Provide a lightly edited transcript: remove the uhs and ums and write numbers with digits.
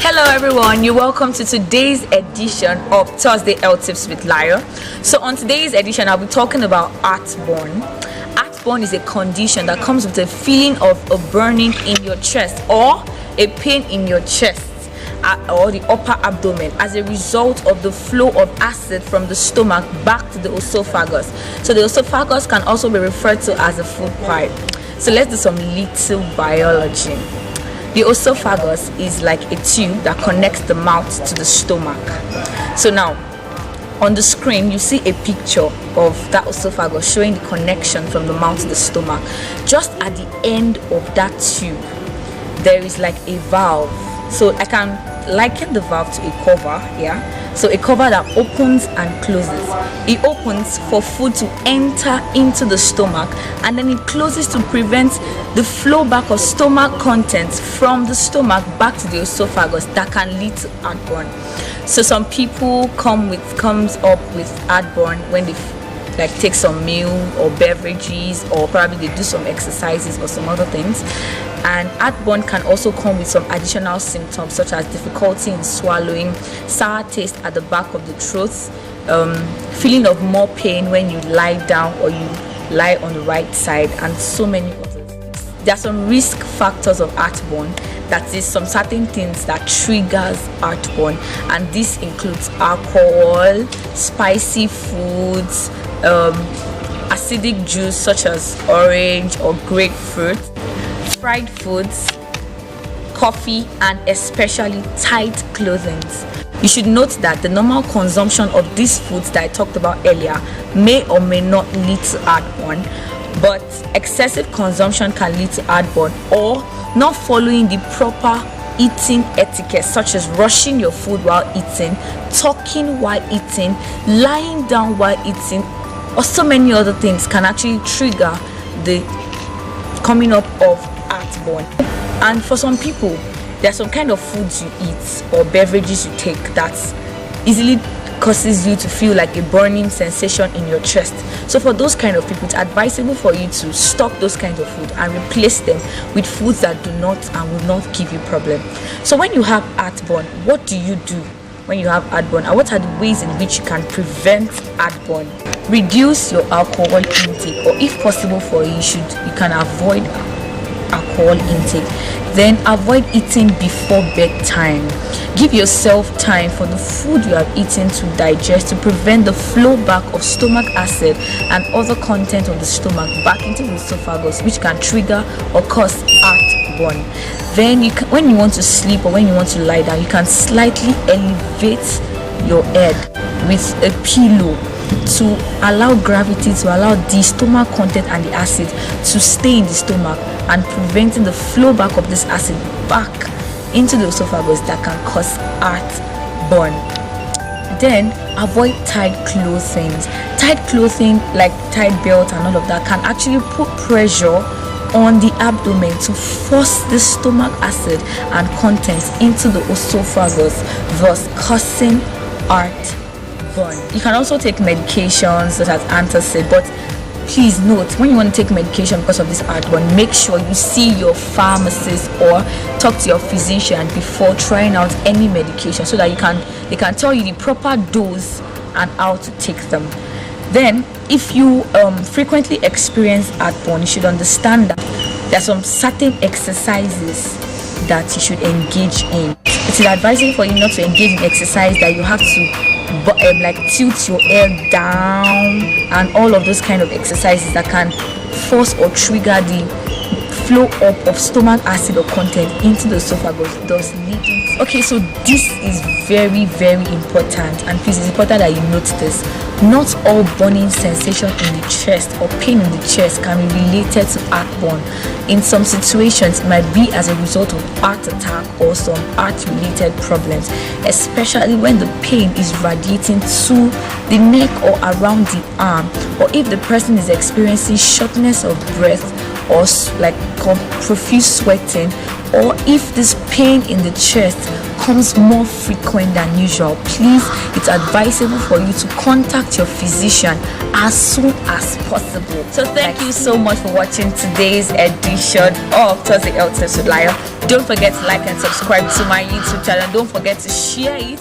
Hello everyone, you're welcome to today's edition of Thursday Health Tips with Layo. So on today's edition, I'll be talking about heartburn. Heartburn is a condition that comes with a feeling of a burning in your chest or a pain in your chest or the upper abdomen as a result of the flow of acid from the stomach back to the esophagus. So the esophagus can also be referred to as a food pipe. So let's do some little biology. The esophagus is like a tube that connects the mouth to the stomach. So now, on the screen, you see a picture of that esophagus showing the connection from the mouth to the stomach. Just at the end of that tube, there is like a valve. So I can liken the valve to a cover, so a cover that opens and closes. It opens for food to enter into the stomach, and then it closes to prevent the flow back of stomach contents from the stomach back to the esophagus that can lead to heartburn. So some people comes up with heartburn when they take some meal or beverages, or probably they do some exercises or some other things. And heartburn can also come with some additional symptoms such as difficulty in swallowing, sour taste at the back of the throat, feeling of more pain when you lie down or you lie on the right side, and so many others. There are some risk factors of heartburn, that is some certain things that triggers heartburn, and this includes alcohol, spicy foods, acidic juice such as orange or grapefruit, fried foods, coffee, and especially tight clothing. You should note that the normal consumption of these foods that I talked about earlier may or may not lead to heartburn, but excessive consumption can lead to heartburn, or not following the proper eating etiquette, such as rushing your food while eating, talking while eating, lying down while eating, or so many other things can actually trigger the coming up of heartburn. And for some people, there are some kind of foods you eat or beverages you take that easily causes you to feel like a burning sensation in your chest. So for those kind of people, it's advisable for you to stop those kinds of food and replace them with foods that do not and will not give you problem. So when you have heartburn, what do you do when you have heartburn, and what are the ways in which you can prevent heartburn? Reduce your alcohol intake, or if possible for you, you can avoid alcohol intake. Then avoid eating before bedtime. Give yourself time for the food you have eaten to digest, to prevent the flow back of stomach acid and other content of the stomach back into the esophagus, which can trigger or cause heartburn. Then when you want to sleep or when you want to lie down, you can slightly elevate your head with a pillow to allow gravity to allow the stomach content and the acid to stay in the stomach, and preventing the flow back of this acid back into the esophagus that can cause heartburn. Then avoid tight clothing. Tight clothing like tight belt and all of that can actually put pressure on the abdomen to force the stomach acid and contents into the esophagus, thus causing heartburn. You can also take medications such as antacid, but please note, when you want to take medication because of this heartburn, make sure you see your pharmacist or talk to your physician before trying out any medication, so that they can tell you the proper dose and how to take them. Then if you frequently experience heartburn, you should understand that there are some certain exercises that you should engage in. It is advisable for you not to engage in exercise that you have to tilt your head down and all of those kind of exercises that can force or trigger the flow up of stomach acid or content into the esophagus, thus leading. Okay, so this is very, very important, and please, it's important that you note this. Not all burning sensation in the chest or pain in the chest can be related to heartburn. In some situations, it might be as a result of heart attack or some heart-related problems, especially when the pain is radiating to the neck or around the arm, or if the person is experiencing shortness of breath or profuse sweating, or if this pain in the chest becomes more frequent than usual, please, it's advisable for you to contact your physician as soon as possible. So thank you so much for watching today's edition of Thursday Health Tips with Layo. Don't forget to like and subscribe to my YouTube channel. Don't forget to share it